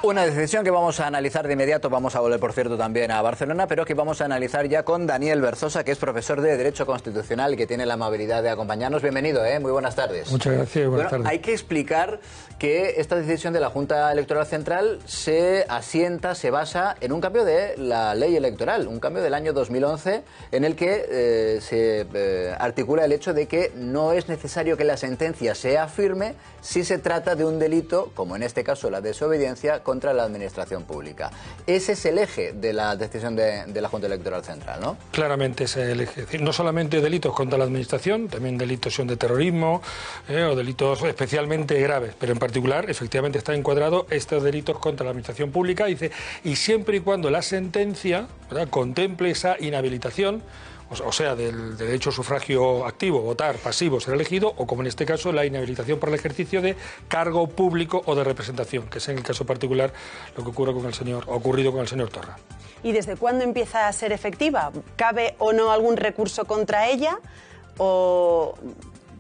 Una decisión que vamos a analizar de inmediato, vamos a volver por cierto también a Barcelona, pero que vamos a analizar ya con Daniel Berzosa, que es profesor de Derecho Constitucional y que tiene la amabilidad de acompañarnos. Bienvenido, muy buenas tardes. Muchas gracias, buenas tardes. Hay que explicar que esta decisión de la Junta Electoral Central se asienta, se basa en un cambio de la ley electoral, un cambio del año 2011 en el que se articula el hecho de que no es necesario que la sentencia sea firme si se trata de un delito, como en este caso la desobediencia, contra la administración pública. Ese es el eje de la decisión de la Junta Electoral Central, ¿no? Claramente ese es el eje. Es decir, no solamente delitos contra la administración, también delitos de terrorismo o delitos especialmente graves, pero en particular, efectivamente, está encuadrado estos delitos contra la administración pública, dice, y siempre y cuando la sentencia, ¿verdad?, contemple esa inhabilitación, o sea, del derecho a sufragio activo, votar, pasivo, ser elegido, o como en este caso, la inhabilitación por el ejercicio de cargo público o de representación, que es en el caso particular lo que ocurrido con el señor Torra. ¿Y desde cuándo empieza a ser efectiva? ¿Cabe o no algún recurso contra ella?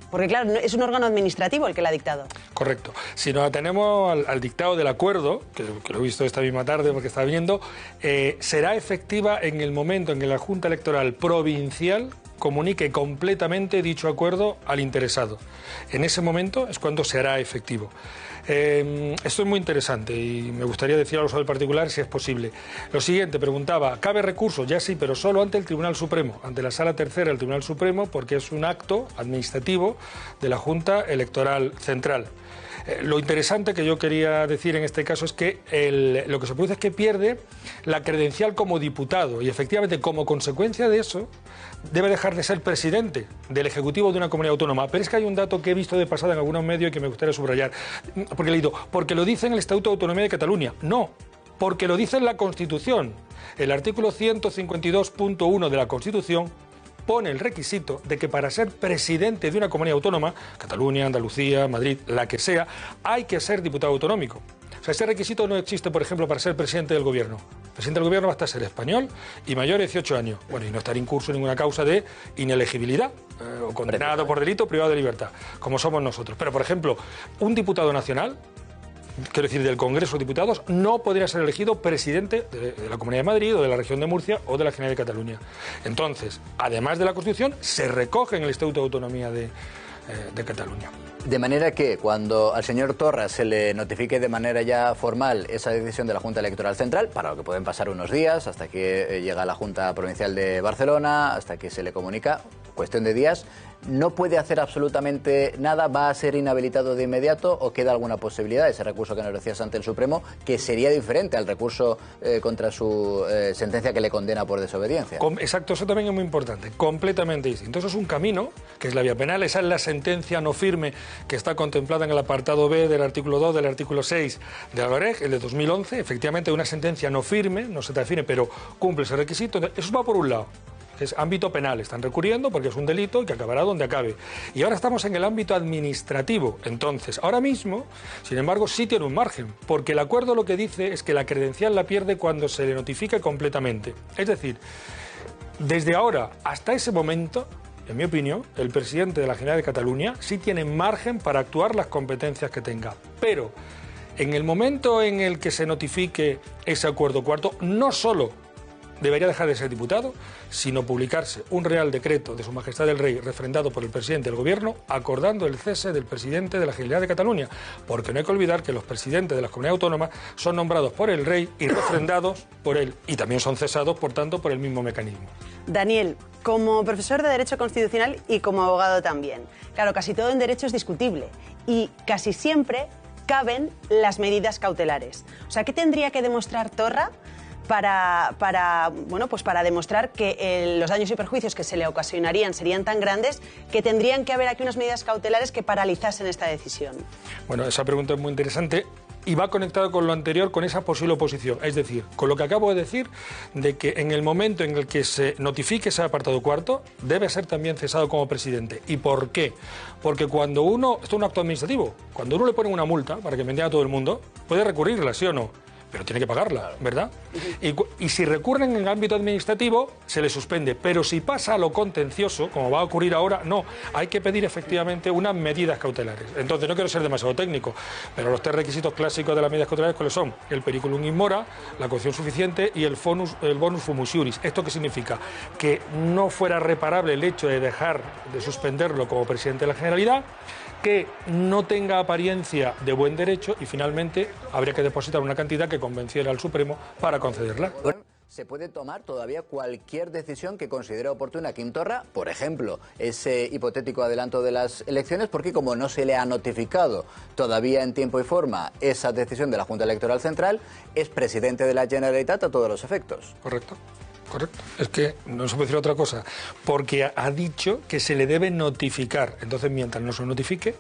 Porque claro, es un órgano administrativo el que la ha dictado. Correcto. Si nos atenemos al dictado del acuerdo, que lo he visto esta misma tarde porque está viendo, será efectiva en el momento en que la Junta Electoral Provincial comunique completamente dicho acuerdo al interesado. En ese momento es cuando se hará efectivo. Esto es muy interesante y me gustaría decir algo sobre el particular si es posible. Lo siguiente, preguntaba, ¿cabe recurso? Ya sí, pero solo ante el Tribunal Supremo, ante la Sala Tercera del Tribunal Supremo, porque es un acto administrativo de la Junta Electoral Central. Lo interesante que yo quería decir en este caso es que lo que se produce es que pierde la credencial como diputado y efectivamente como consecuencia de eso debe dejar de ser presidente del Ejecutivo de una comunidad autónoma. Pero es que hay un dato que he visto de pasada en algunos medios y que me gustaría subrayar, porque he leído, porque lo dice en el Estatuto de Autonomía de Cataluña. No, porque lo dice en la Constitución. El artículo 152.1 de la Constitución pone el requisito de que para ser presidente de una comunidad autónoma, Cataluña, Andalucía, Madrid, la que sea, hay que ser diputado autonómico. O sea, ese requisito no existe, por ejemplo, para ser presidente del gobierno. El presidente del gobierno basta ser español y mayor de 18 años. Bueno, y no estar incurso en ninguna causa de inelegibilidad o condenado por delito privado de libertad, como somos nosotros. Pero, por ejemplo, un diputado nacional, quiero decir, del Congreso de Diputados, no podría ser elegido presidente de la Comunidad de Madrid o de la región de Murcia o de la Generalidad de Cataluña. Entonces, además de la Constitución, se recoge en el Estatuto de Autonomía de Cataluña. De manera que cuando al señor Torra se le notifique de manera ya formal esa decisión de la Junta Electoral Central, para lo que pueden pasar unos días, hasta que llega a la Junta Provincial de Barcelona, hasta que se le comunica, cuestión de días, ¿no puede hacer absolutamente nada? ¿Va a ser inhabilitado de inmediato o queda alguna posibilidad? Ese recurso que nos decías ante el Supremo, que sería diferente al recurso contra su sentencia que le condena por desobediencia. Exacto, eso también es muy importante, completamente distinto. Eso es un camino, que es la vía penal, esa es la sentencia no firme que está contemplada en el apartado B del artículo 2 del artículo 6 de la LOREG, el de 2011, efectivamente una sentencia no firme, no se define, pero cumple ese requisito. Eso va por un lado. Es ámbito penal, están recurriendo porque es un delito que acabará donde acabe. Y ahora estamos en el ámbito administrativo. Entonces, ahora mismo, sin embargo, sí tiene un margen, porque el acuerdo lo que dice es que la credencial la pierde cuando se le notifique completamente. Es decir, desde ahora hasta ese momento, en mi opinión, el presidente de la Generalidad de Cataluña sí tiene margen para actuar las competencias que tenga. Pero en el momento en el que se notifique ese acuerdo cuarto, no solo debería dejar de ser diputado, sino publicarse un Real Decreto de Su Majestad el Rey refrendado por el presidente del Gobierno acordando el cese del presidente de la Generalidad de Cataluña, porque no hay que olvidar que los presidentes de las comunidades autónomas son nombrados por el Rey y refrendados por él, y también son cesados, por tanto, por el mismo mecanismo. Daniel, como profesor de Derecho Constitucional y como abogado también, claro, casi todo en derecho es discutible y casi siempre caben las medidas cautelares. O sea, ¿qué tendría que demostrar Torra para demostrar que los daños y perjuicios que se le ocasionarían serían tan grandes que tendrían que haber aquí unas medidas cautelares que paralizasen esta decisión? Bueno, esa pregunta es muy interesante y va conectado con lo anterior, con esa posible oposición. Es decir, con lo que acabo de decir, de que en el momento en el que se notifique ese apartado cuarto, debe ser también cesado como presidente. ¿Y por qué? Porque cuando uno, esto es un acto administrativo, cuando uno le pone una multa para que me entienda todo el mundo, puede recurrirla, ¿sí o no? pero tiene que pagarla, ¿verdad? Y si recurren en el ámbito administrativo, se les suspende. Pero si pasa a lo contencioso, como va a ocurrir ahora, no. Hay que pedir efectivamente unas medidas cautelares. Entonces, no quiero ser demasiado técnico, pero los 3 requisitos clásicos de las medidas cautelares, ¿cuáles son? El periculum in mora, la caución suficiente y el bonus fumus iuris. ¿Esto qué significa? Que no fuera reparable el hecho de dejar de suspenderlo como presidente de la Generalidad, que no tenga apariencia de buen derecho y finalmente habría que depositar una cantidad que convenciera al Supremo para concederla. Se puede tomar todavía cualquier decisión que considere oportuna Quim Torra, por ejemplo, ese hipotético adelanto de las elecciones, porque como no se le ha notificado todavía en tiempo y forma esa decisión de la Junta Electoral Central, es presidente de la Generalitat a todos los efectos. Correcto. Correcto. Es que no se puede decir otra cosa, porque ha dicho que se le debe notificar. Entonces, mientras no se notifique,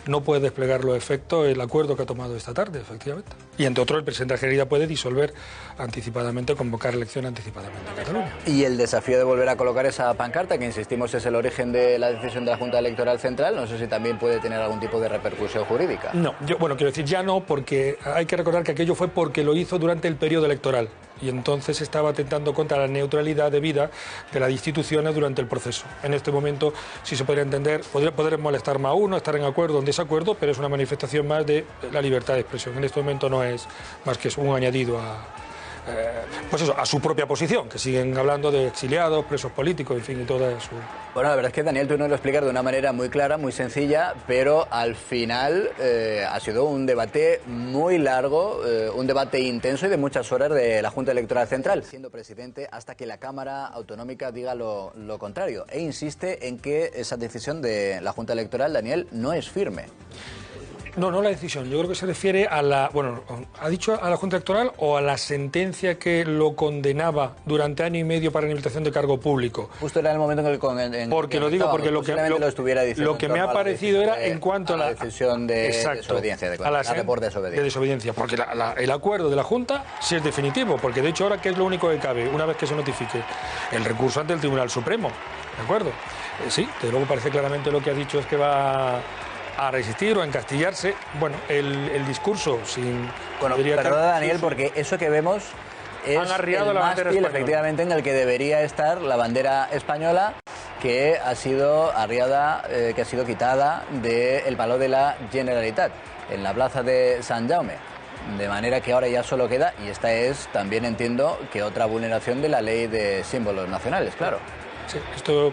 no puede desplegar los efectos el acuerdo que ha tomado esta tarde, efectivamente. Y entre otros, el presidente de la Generalidad puede disolver anticipadamente, convocar elecciones anticipadamente en Cataluña. Y el desafío de volver a colocar esa pancarta, que insistimos es el origen de la decisión de la Junta Electoral Central, no sé si también puede tener algún tipo de repercusión jurídica. No, quiero decir, ya no, porque hay que recordar que aquello fue porque lo hizo durante el periodo electoral. Y entonces estaba atentando contra la neutralidad debida de las instituciones durante el proceso. En este momento, si se podría entender, podría molestar más a uno, estar en acuerdo o en desacuerdo, pero es una manifestación más de la libertad de expresión. En este momento no es más que un añadido a su propia posición, que siguen hablando de exiliados, presos políticos, en fin, y toda eso. Bueno, la verdad es que, Daniel, tú nos lo explicas de una manera muy clara, muy sencilla, pero al final ha sido un debate muy largo, un debate intenso y de muchas horas de la Junta Electoral Central, siendo presidente hasta que la Cámara Autonómica diga lo contrario. E insiste en que esa decisión de la Junta Electoral, Daniel, no es firme. No la decisión. Yo creo que se refiere a la... Bueno, ¿ha dicho a la Junta Electoral o a la sentencia que lo condenaba durante año y medio para inhabilitación de cargo público? Justo era el momento en el porque lo digo, porque lo que me ha parecido era en cuanto a la decisión de desobediencia, por desobediencia. Porque el acuerdo de la Junta sí es definitivo, porque de hecho ahora, ¿qué es lo único que cabe una vez que se notifique? El recurso ante el Tribunal Supremo, ¿de acuerdo? Sí, desde luego parece claramente lo que ha dicho es que va a resistir o a encastillarse. Bueno, el discurso sin... Bueno, perdona, Daniel, porque eso que vemos es el mástil, efectivamente, en el que debería estar la bandera española, que ha sido arriada, que ha sido quitada del palo de la Generalitat, en la plaza de Sant Jaume. De manera que ahora ya solo queda, y esta es también, entiendo, que otra vulneración de la ley de símbolos nacionales, claro. Sí, esto...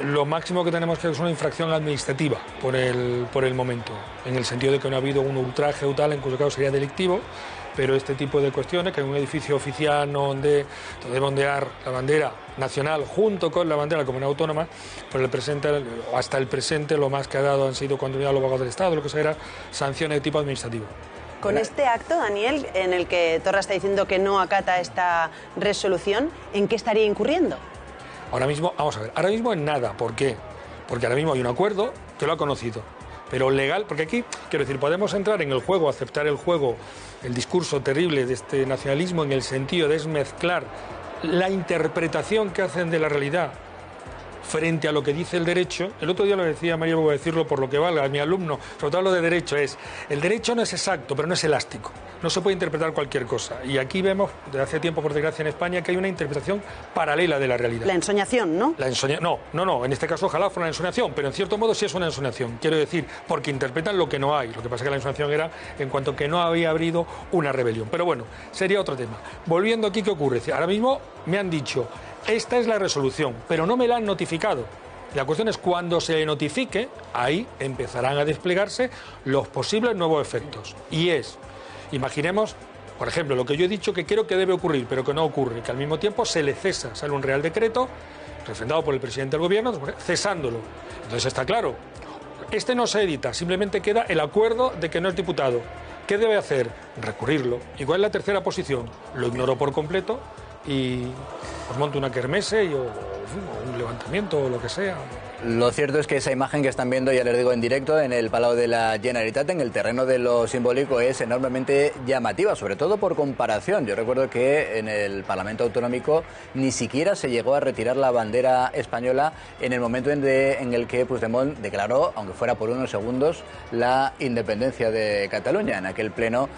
Lo máximo que tenemos que es una infracción administrativa por el momento, en el sentido de que no ha habido un ultraje o tal, en cuyo caso sería delictivo, pero este tipo de cuestiones, que en un edificio oficial no debe ondear la bandera nacional junto con la bandera de la comunidad autónoma, por el presente, hasta el presente, lo más que ha dado han sido cuando venía los abogados del Estado, lo que sea, era sanciones de tipo administrativo. Con este acto, Daniel, en el que Torra está diciendo que no acata esta resolución, ¿en qué estaría incurriendo? Ahora mismo, vamos a ver, ahora mismo en nada. ¿Por qué? Porque ahora mismo hay un acuerdo que lo ha conocido. Pero legal, porque aquí, quiero decir, podemos entrar en el juego, aceptar el juego, el discurso terrible de este nacionalismo en el sentido de mezclar la interpretación que hacen de la realidad frente a lo que dice el derecho. El otro día lo decía María, voy a decirlo por lo que valga, a mi alumno, sobre todo lo de derecho, el derecho no es exacto, pero no es elástico. No se puede interpretar cualquier cosa. Y aquí vemos, desde hace tiempo, por desgracia, en España, que hay una interpretación paralela de la realidad. La ensoñación, ¿no? No, en este caso ojalá fuera una ensoñación, pero en cierto modo sí es una ensoñación. Quiero decir, porque interpretan lo que no hay. Lo que pasa es que la ensoñación era en cuanto que no había habido una rebelión. Pero bueno, sería otro tema. Volviendo aquí, ¿qué ocurre? Ahora mismo me han dicho, esta es la resolución, pero no me la han notificado. La cuestión es cuando se notifique, ahí empezarán a desplegarse los posibles nuevos efectos. Y imaginemos, por ejemplo, lo que yo he dicho que creo que debe ocurrir, pero que no ocurre, que al mismo tiempo se le cesa, sale un real decreto, refrendado por el presidente del gobierno, cesándolo. Entonces está claro, este no se edita, simplemente queda el acuerdo de que no es diputado. ¿Qué debe hacer? Recurrirlo. ¿Y cuál es la tercera posición? Lo ignoró por completo y pues monte una kermesse o un levantamiento o lo que sea. Lo cierto es que esa imagen que están viendo, ya les digo, en directo en el Palau de la Generalitat, en el terreno de lo simbólico, es enormemente llamativa, sobre todo por comparación. Yo recuerdo que en el Parlamento Autonómico ni siquiera se llegó a retirar la bandera española en el momento en el que Puigdemont declaró, aunque fuera por unos segundos, la independencia de Cataluña. En aquel pleno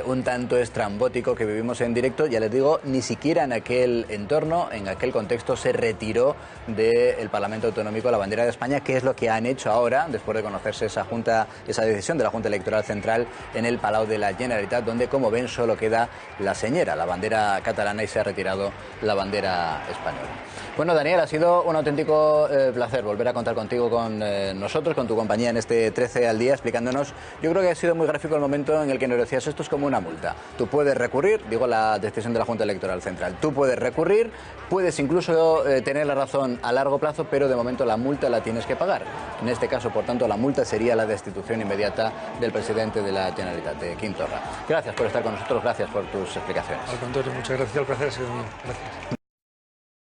un tanto estrambótico que vivimos en directo, ya les digo, ni siquiera en aquel entorno, en aquel contexto, se retiró del Parlamento Autonómico la bandera de España, que es lo que han hecho ahora, después de conocerse esa decisión de la Junta Electoral Central en el Palau de la Generalitat, donde, como ven, solo queda la señera, la bandera catalana, y se ha retirado la bandera española. Bueno, Daniel, ha sido un auténtico placer volver a contar contigo, con nosotros, con tu compañía en este 13 al día, explicándonos. Yo creo que ha sido muy gráfico el momento en el que nos decías, esto es como una multa. Tú puedes recurrir, digo, la decisión de la Junta Electoral Central. Tú puedes recurrir, puedes incluso tener la razón a largo plazo, pero de momento la multa la tienes que pagar. En este caso, por tanto, la multa sería la destitución inmediata del presidente de la Generalitat, de Quim Torra. Gracias por estar con nosotros, gracias por tus explicaciones. Al contrario, muchas gracias, el placer ha sido mío. Gracias.